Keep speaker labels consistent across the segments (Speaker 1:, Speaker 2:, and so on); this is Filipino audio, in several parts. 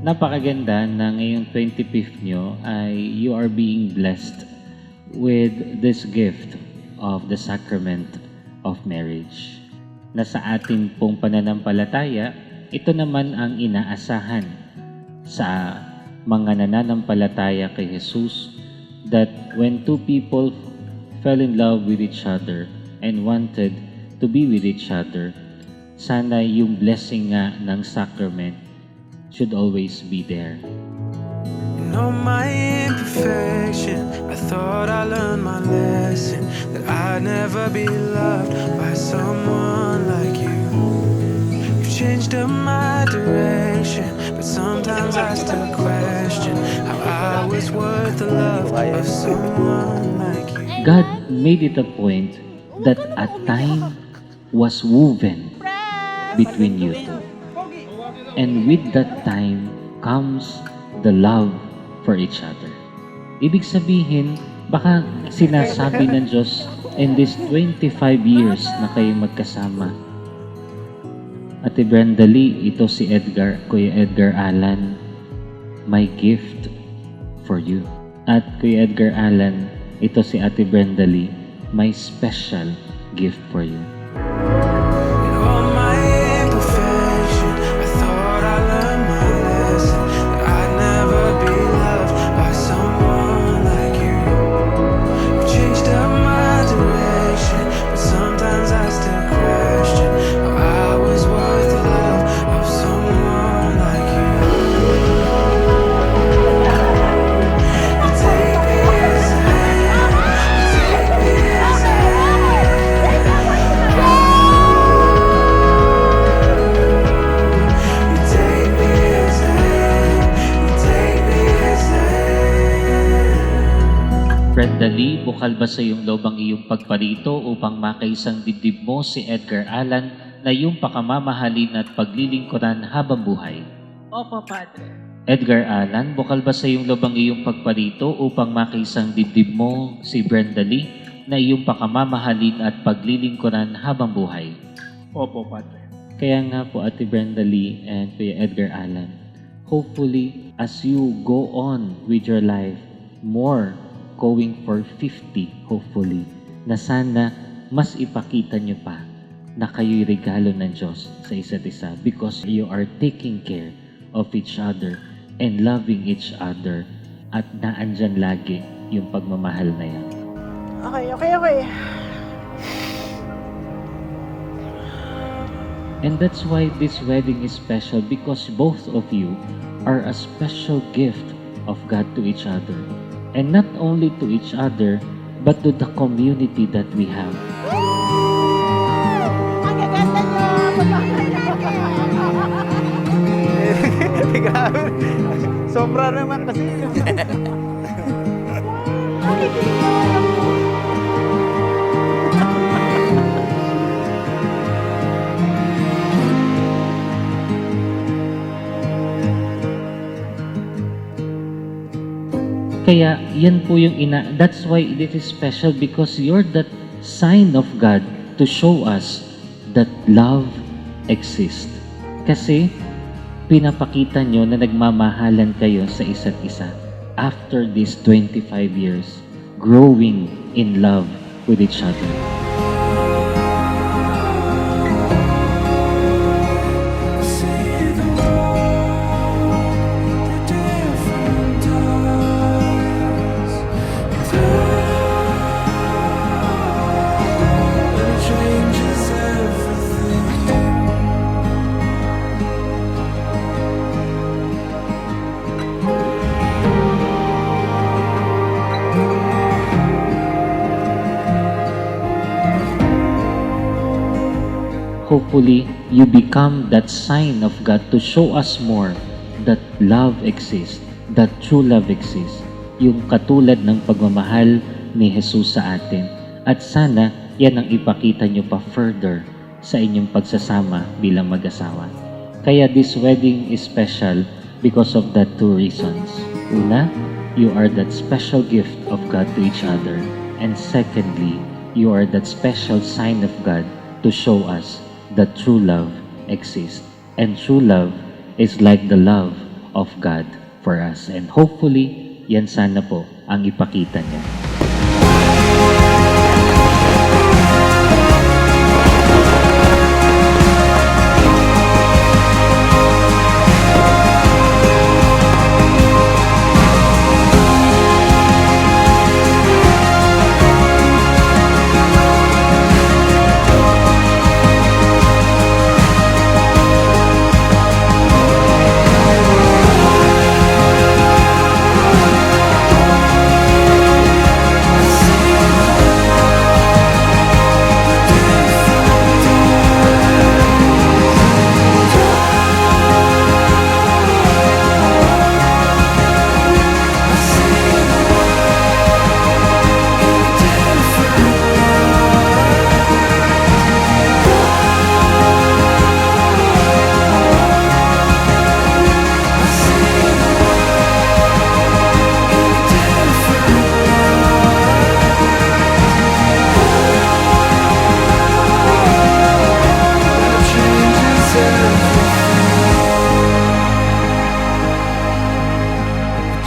Speaker 1: Napakaganda na ngayong 25th nyo ay you are being blessed with this gift of the sacrament of marriage. Na sa atin pong pananampalataya, ito naman ang inaasahan sa mga nananampalataya kay Jesus, that when two people fell in love with each other and wanted to be with each other, sana yung blessing nga ng sacrament should always be there.
Speaker 2: In all my imperfection, I thought I learned my lesson, that I'd never be loved by someone like you. You've changed up my direction, but sometimes I still question how I was worth the love of someone like you.
Speaker 1: God made it a point that a time was woven between you two. And with that time comes the love for each other. Ibig sabihin, baka sinasabi ng Diyos in this 25 years na kayo magkasama. Ate Brenda Lee, ito si Kuya Edgar Alan, my gift for you. At Kuya Edgar Alan, ito si Ate Brenda Lee, my special gift for you.
Speaker 2: In all my imperfection, I thought I learned my lesson, that I'd never be loved by someone like you. You changed up my direction, but sometimes I still question how I was worth the love of someone like you. You take me as I am, you take me as I You take me as I am, you take me as I am.
Speaker 1: Brenda Lee, bukal ba sa iyong loob ang iyong pagparito upang makaisang dibdib mo si Edgar Alan na iyong pakamamahalin at paglilingkuran habang buhay?
Speaker 3: Opo, Padre.
Speaker 1: Edgar Alan, bukal ba sa iyong loob ang iyong pagparito upang makaisang dibdib mo si Brenda Lee na iyong pakamamahalin at paglilingkuran habang buhay?
Speaker 3: Opo, Padre.
Speaker 1: Kaya nga po, Ate Brenda Lee and Kuya Edgar Alan, hopefully, as you go on with your life, more going for 50, hopefully, na sana mas ipakita nyo pa na kayo'y regalo ng Diyos sa isa't isa because you are taking care of each other and loving each other at naandyan lagi yung pagmamahal na yan.
Speaker 4: Okay.
Speaker 1: And that's why this wedding is special, because both of you are a special gift of God to each other. And not only to each other, but to the community that we have.
Speaker 4: Ang gaganda nyo!
Speaker 5: Sobra naman kasi.
Speaker 1: Kaya yan po yung that's why it is special, because you're that sign of God to show us that love exists. Kasi pinapakita nyo na nagmamahalan kayo sa isa't isa after these 25 years growing in love with each other.
Speaker 2: See the world through different eyes. It changes everything.
Speaker 1: Hopefully, you become that sign of God to show us more that love exists, that true love exists, yung katulad ng pagmamahal ni Jesus sa atin. At sana, yan ang ipakita nyo pa further sa inyong pagsasama bilang mag-asawa. Kaya this wedding is special because of that two reasons. Una, you are that special gift of God to each other. And secondly, you are that special sign of God to show us that true love exists. And true love is like the love of God for us. And hopefully, yan sana po ang ipakita niya.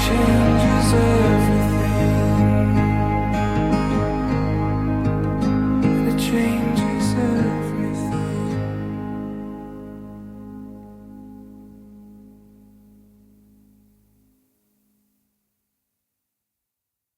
Speaker 2: Changes everything. It changes